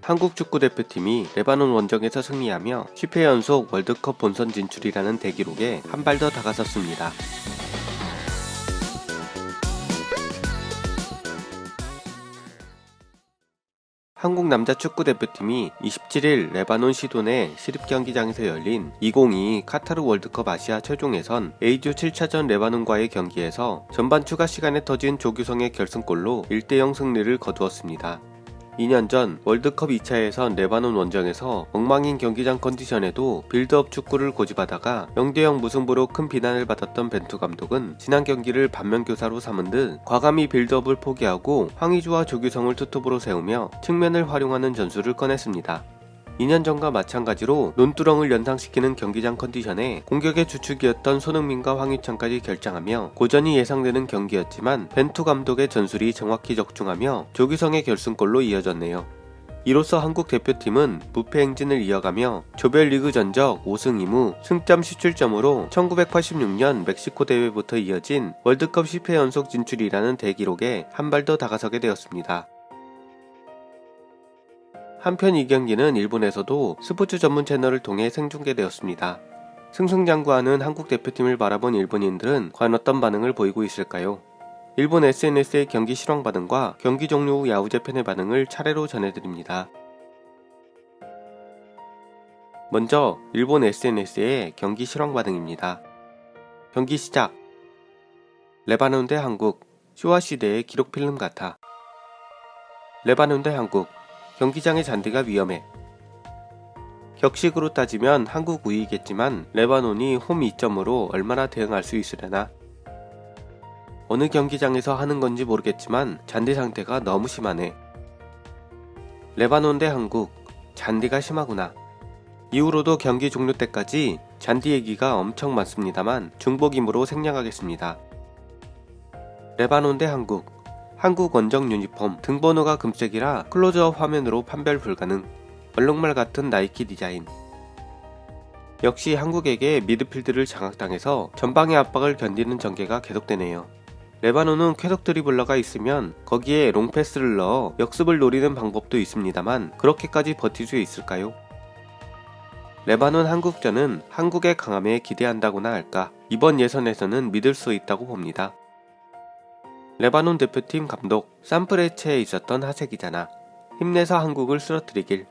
한국 축구대표팀이 레바논 원정에서 승리하며 10회 연속 월드컵 본선 진출이라는 대기록에 한 발 더 다가섰습니다. 한국 남자 축구대표팀이 27일 레바논 시돈의 시립경기장에서 열린 2022 카타르 월드컵 아시아 최종 예선 A조 7차전 레바논과의 경기에서 전반 추가 시간에 터진 조규성의 결승골로 1대0 승리를 거두었습니다. 2년 전 월드컵 2차 예선 레바논 원정에서 엉망인 경기장 컨디션에도 빌드업 축구를 고집하다가 0대0 무승부로 큰 비난을 받았던 벤투 감독은 지난 경기를 반면교사로 삼은 듯 과감히 빌드업을 포기하고 황의조와 조규성을 투톱으로 세우며 측면을 활용하는 전술을 꺼냈습니다. 2년 전과 마찬가지로 논두렁을 연상시키는 경기장 컨디션에 공격의 주축이었던 손흥민과 황희찬까지 결장하며 고전이 예상되는 경기였지만 벤투 감독의 전술이 정확히 적중하며 조규성의 결승골로 이어졌네요. 이로써 한국 대표팀은 무패 행진을 이어가며 조별리그 전적 5승 2무 승점 17점으로 1986년 멕시코 대회부터 이어진 월드컵 10회 연속 진출이라는 대기록에 한 발 더 다가서게 되었습니다. 한편 이 경기는 일본에서도 스포츠 전문 채널을 통해 생중계되었습니다. 승승장구하는 한국 대표팀을 바라본 일본인들은 과연 어떤 반응을 보이고 있을까요? 일본 SNS의 경기 실황 반응과 경기 종료 후 야후 재팬의 반응을 차례로 전해드립니다. 먼저 일본 SNS의 경기 실황 반응입니다. 경기 시작. 레바논 대 한국, 쇼와 시대의 기록 필름 같아. 레바논 대 한국, 경기장의 잔디가 위험해. 격식으로 따지면 한국 우위겠지만 레바논이 홈 2점으로 얼마나 대응할 수 있으려나. 어느 경기장에서 하는 건지 모르겠지만 잔디 상태가 너무 심하네. 레바논 대 한국, 잔디가 심하구나. 이후로도 경기 종료 때까지 잔디 얘기가 엄청 많습니다만 중복임으로 생략하겠습니다. 레바논 대 한국, 한국 원정 유니폼 등번호가 금색이라 클로즈업 화면으로 판별 불가능. 얼룩말 같은 나이키 디자인. 역시 한국에게 미드필드를 장악당해서 전방의 압박을 견디는 전개가 계속되네요. 레바논은 쾌속 드리블러가 있으면 거기에 롱패스를 넣어 역습을 노리는 방법도 있습니다만 그렇게까지 버틸 수 있을까요? 레바논 한국전은 한국의 강함에 기대한다고나 할까 이번 예선에서는 믿을 수 있다고 봅니다. 레바논 대표팀 감독 산프레체에 있었던 하색이잖아. 힘내서 한국을 쓰러뜨리길.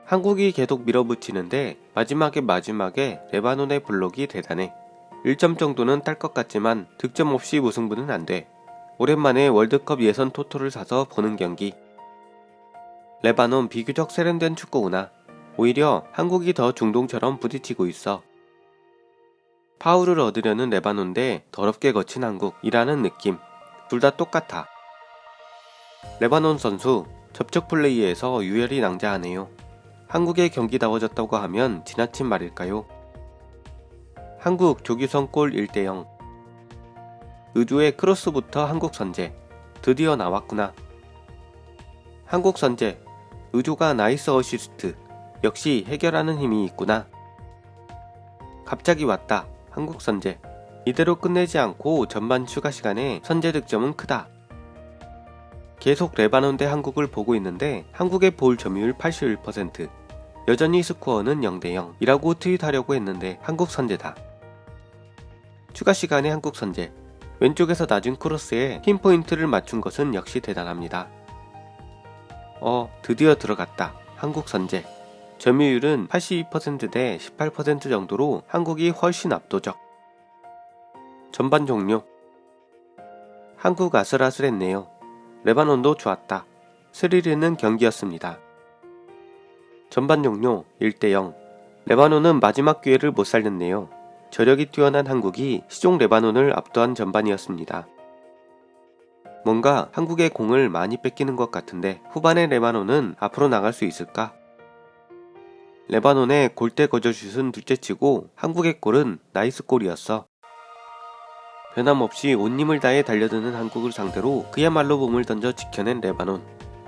한국이 계속 밀어붙이는데 마지막에 레바논의 블록이 대단해. 1점 정도는 딸 것 같지만 득점 없이 무승부는 안 돼. 오랜만에 월드컵 예선 토토를 사서 보는 경기. 레바논 비교적 세련된 축구구나. 오히려 한국이 더 중동처럼 부딪히고 있어. 파울을 얻으려는 레바논 대 더럽게 거친 한국이라는 느낌. 둘 다 똑같아. 레바논 선수 접촉 플레이에서 유열이 낭자하네요. 한국의 경기다워졌다고 하면 지나친 말일까요? 한국 조규성 골 1대0. 의조의 크로스부터 한국 선제. 드디어 나왔구나. 한국 선제. 의조가 나이스 어시스트. 역시 해결하는 힘이 있구나. 갑자기 왔다. 한국 선제. 이대로 끝내지 않고 전반 추가 시간에 선제 득점은 크다. 계속 레바논 대 한국을 보고 있는데 한국의 볼 점유율 81%. 여전히 스코어는 0대0 이라고 트윗하려고 했는데 한국 선제다. 추가 시간에 한국 선제. 왼쪽에서 낮은 크로스에 핀포인트를 맞춘 것은 역시 대단합니다. 드디어 들어갔다. 한국 선제. 점유율은 82% 대 18% 정도로 한국이 훨씬 압도적. 전반 종료. 한국 아슬아슬했네요. 레바논도 좋았다. 스릴 있는 경기였습니다. 전반 종료 1대0. 레바논은 마지막 기회를 못 살렸네요. 저력이 뛰어난 한국이 시종 레바논을 압도한 전반이었습니다. 뭔가 한국의 공을 많이 뺏기는 것 같은데 후반에 레바논은 앞으로 나갈 수 있을까? 레바논의 골대 거저슛은 둘째치고 한국의 골은 나이스 골이었어. 변함없이 온 힘을 다해 달려드는 한국을 상대로 그야말로 몸을 던져 지켜낸 레바논.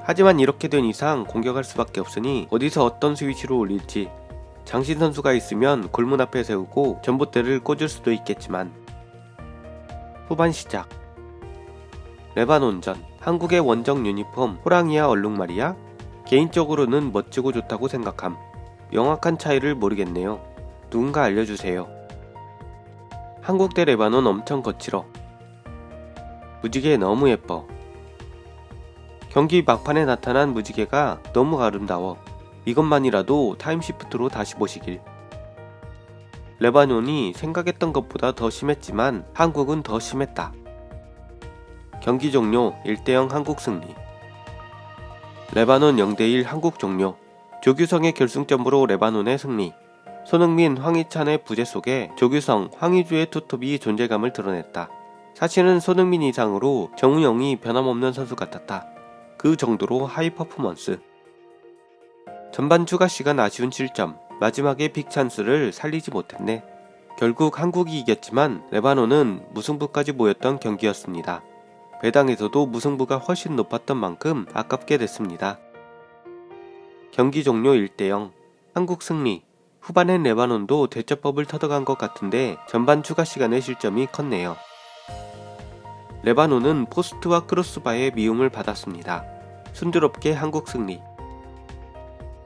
하지만 이렇게 된 이상 공격할 수밖에 없으니 어디서 어떤 스위치로 올릴지. 장신 선수가 있으면 골문 앞에 세우고 전봇대를 꽂을 수도 있겠지만. 후반 시작. 레바논전. 한국의 원정 유니폼 호랑이야 얼룩말이야? 개인적으로는 멋지고 좋다고 생각함. 명확한 차이를 모르겠네요. 누군가 알려주세요. 한국 대 레바논 엄청 거칠어. 무지개 너무 예뻐. 경기 막판에 나타난 무지개가 너무 아름다워. 이것만이라도 타임시프트로 다시 보시길. 레바논이 생각했던 것보다 더 심했지만 한국은 더 심했다. 경기 종료 1대0 한국 승리. 레바논 0대1 한국 종료. 조규성의 결승점으로 레바논의 승리. 손흥민, 황희찬의 부재 속에 조규성, 황의주의 투톱이 존재감을 드러냈다. 사실은 손흥민 이상으로 정우영이 변함없는 선수 같았다. 그 정도로 하이 퍼포먼스. 전반 추가 시간 아쉬운 7점, 마지막에 빅찬스를 살리지 못했네. 결국 한국이 이겼지만 레바논은 무승부까지 모였던 경기였습니다. 배당에서도 무승부가 훨씬 높았던 만큼 아깝게 됐습니다. 경기 종료 1대0 한국 승리. 후반엔 레바논도 대처법을 터득한 것 같은데 전반 추가 시간의 실점이 컸네요. 레바논은 포스트와 크로스바의 미움을 받았습니다. 순조롭게 한국 승리.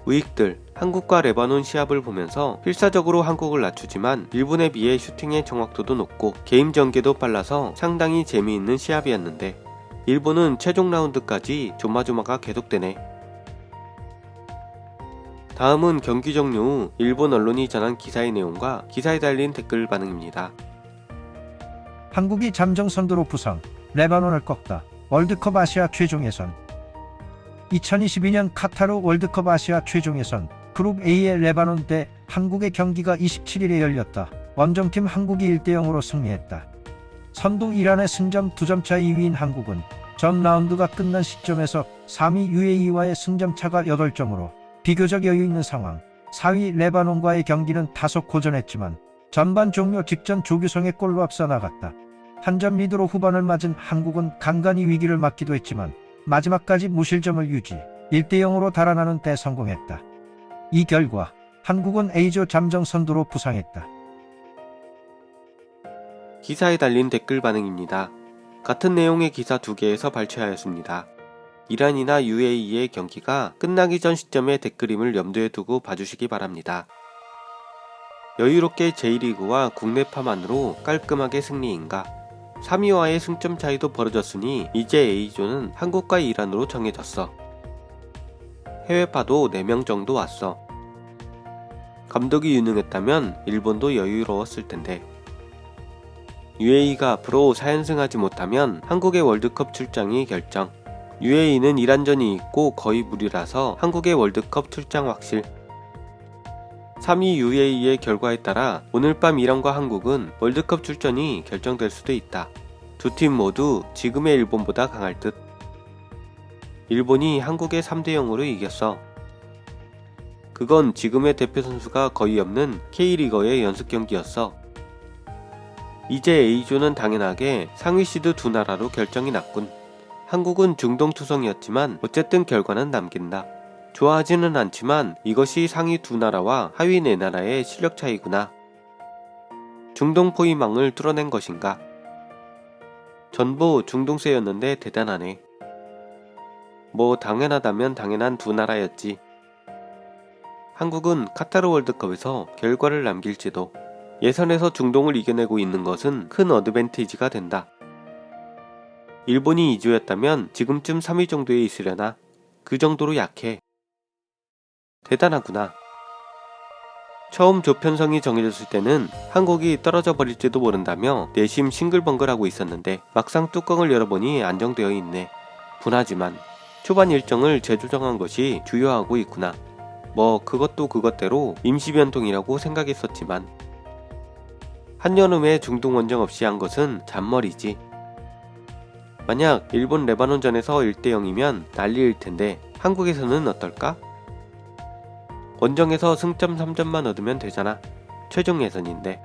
우익들, 한국과 레바논 시합을 보면서 필사적으로 한국을 낮추지만 일본에 비해 슈팅의 정확도도 높고 게임 전개도 빨라서 상당히 재미있는 시합이었는데 일본은 최종 라운드까지 조마조마가 계속되네. 다음은 경기 종료 후 일본 언론이 전한 기사의 내용과 기사에 달린 댓글 반응입니다. 한국이 잠정 선두로 부상, 레바논을 꺾다. 월드컵 아시아 최종 예선. 2022년 카타르 월드컵 아시아 최종 예선 그룹 A의 레바논 대 한국의 경기가 27일에 열렸다. 원정팀 한국이 1대0으로 승리했다. 선두 이란의 승점 2점차 2위인 한국은 전 라운드가 끝난 시점에서 3위 UAE와의 승점차가 8점으로 비교적 여유있는 상황. 4위 레바논과의 경기는 다소 고전했지만 전반 종료 직전 조규성의 골로 앞서 나갔다. 한 점 리드로 후반을 맞은 한국은 간간히 위기를 맞기도 했지만 마지막까지 무실점을 유지, 1대0으로 달아나는 데 성공했다. 이 결과 한국은 A조 잠정 선두로 부상했다. 기사에 달린 댓글 반응입니다. 같은 내용의 기사 2개에서 발췌하였습니다. 이란이나 UAE의 경기가 끝나기 전 시점의 댓글임을 염두에 두고 봐주시기 바랍니다. 여유롭게 J리그와 국내파만으로 깔끔하게 승리인가? 3위와의 승점 차이도 벌어졌으니 이제 A조는 한국과 이란으로 정해졌어. 해외파도 4명 정도 왔어. 감독이 유능했다면 일본도 여유로웠을 텐데. UAE가 앞으로 4연승하지 못하면 한국의 월드컵 출장이 결정. UAE는 이란전이 있고 거의 무리라서 한국의 월드컵 출장 확실. 3위 UAE의 결과에 따라 오늘 밤 이란과 한국은 월드컵 출전이 결정될 수도 있다. 두 팀 모두 지금의 일본보다 강할 듯. 일본이 한국의 3대0으로 이겼어. 그건 지금의 대표 선수가 거의 없는 K리거의 연습 경기였어. 이제 A조는 당연하게 상위 시드 두 나라로 결정이 났군. 한국은 중동 투성이었지만 어쨌든 결과는 남긴다. 좋아하지는 않지만 이것이 상위 두 나라와 하위 네 나라의 실력 차이구나. 중동 포위망을 뚫어낸 것인가? 전부 중동세였는데 대단하네. 뭐 당연하다면 당연한 두 나라였지. 한국은 카타르 월드컵에서 결과를 남길지도. 예선에서 중동을 이겨내고 있는 것은 큰 어드밴티지가 된다. 일본이 2조였다면 지금쯤 3위 정도에 있으려나? 그 정도로 약해. 대단하구나. 처음 조편성이 정해졌을 때는 한국이 떨어져 버릴지도 모른다며 내심 싱글벙글하고 있었는데 막상 뚜껑을 열어보니 안정되어 있네. 분하지만 초반 일정을 재조정한 것이 주요하고 있구나. 뭐 그것도 그것대로 임시변동이라고 생각했었지만 한여름에 중동 원정 없이 한 것은 잔머리지. 만약 일본 레바논전에서 1대0이면 난리일 텐데 한국에서는 어떨까? 원정에서 승점 3점만 얻으면 되잖아. 최종 예선인데.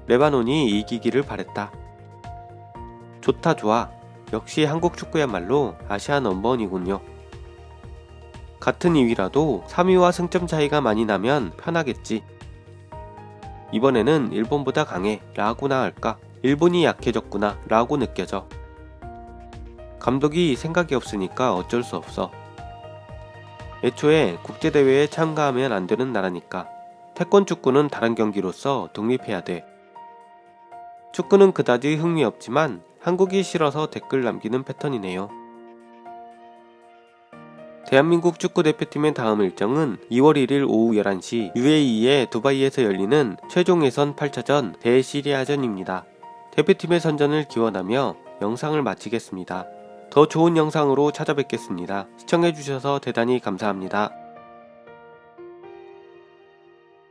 레바논이 이기기를 바랬다. 좋다 좋아. 역시 한국 축구야말로 아시아 넘버원이군요. 같은 2위라도 3위와 승점 차이가 많이 나면 편하겠지. 이번에는 일본보다 강해 라고나 할까? 일본이 약해졌구나 라고 느껴져. 감독이 생각이 없으니까 어쩔 수 없어. 애초에 국제대회에 참가하면 안 되는 나라니까. 태권 축구는 다른 경기로서 독립해야 돼. 축구는 그다지 흥미 없지만 한국이 싫어서 댓글 남기는 패턴이네요. 대한민국 축구대표팀의 다음 일정은 2월 1일 오후 11시 UAE의 두바이에서 열리는 최종 예선 8차전 대시리아전입니다. 대표팀의 선전을 기원하며 영상을 마치겠습니다. 더 좋은 영상으로 찾아뵙겠습니다. 시청해주셔서 대단히 감사합니다.